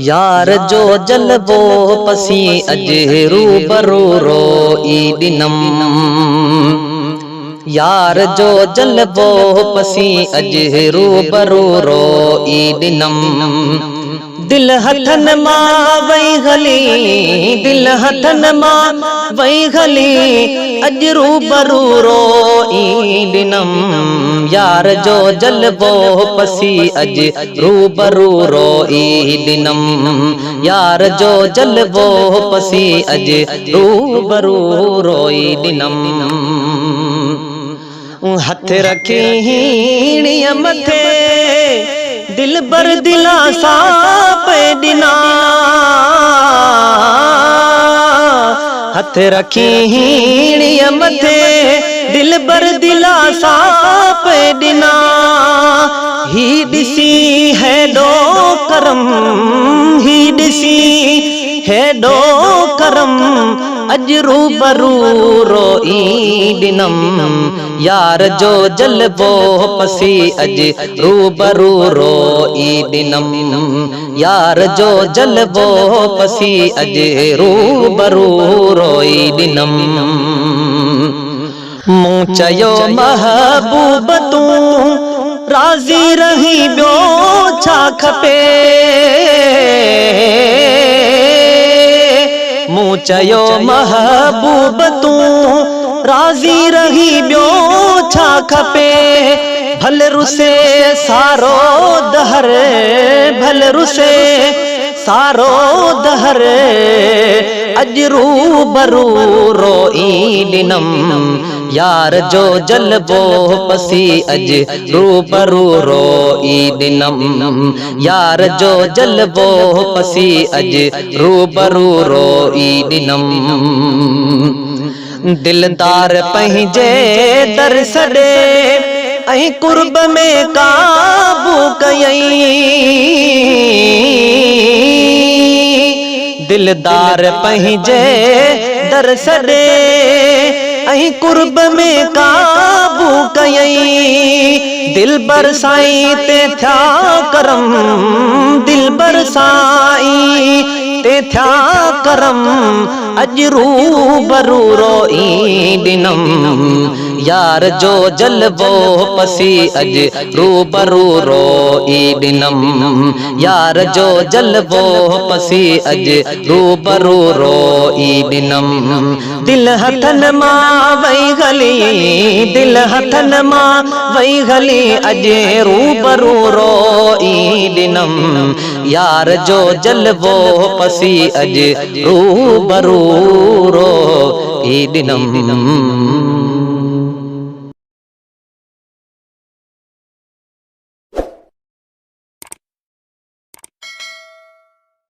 यार जो जलबो पसी अज रूबरू रोई दिनम। यार जो जलबो पसी अज रूबरू रोई दिनम। दिल हथन मां वही गली, दिल हथन मां वही गली, अज रूबरू रोई दिनम। यार जो जलबो पसी अज रूबरू रोई दिनम। यार जो जलबो पसी अज रूबरू रोई दिनम। हथ रखी हीणिय मथे दिल बर दिलासा पे दिना। हथ रखी हीणिय मथे दिल बर दिलासा पे दिना। ही दिसी है दो करम, ही दिसी है दो करम, अज रूबरू रोई दिनम। यार जो जलबो पसी अज रूबरू रोई दिनम। यार जो जलबो पसी अज रूबरू रोई दिनम। मूं चयो महबूब तू राज़ी रही ॿियो छा खपे। मूं चयो महबूब तू राज़ी रही ॿियो छा खपे। भल रुसे सारो दहर, भल रुसे सारो दहर, अज रूबरू रोई दिनम। यार जो जलबो पसी अज रूबरू रोई दिनम। यार जो जलबो पसी अज रूबरू रोई दिनम। दिलदार पंहिंजे दर सॾे ऐं कुर्ब में काबू कयई। दिलदार पंहिंजे दर सॾे ऐं कुर्ब में काबू कयई। दिल बरसाई ते थया करम, दिल बरसाई ते थया करम, अज रूबरू रोई दिनम। यार जो जलबो पसी अज रूबरू रोई दिनम। यार जो जलबो पसी अज रूबरू रोई दिनम। दिल हथन मां वही गली, दिल हथन मां वही गली, अज रूबरू रोई दिनम। यार जो जलबो पसी अज रूबरू रोई दिनम।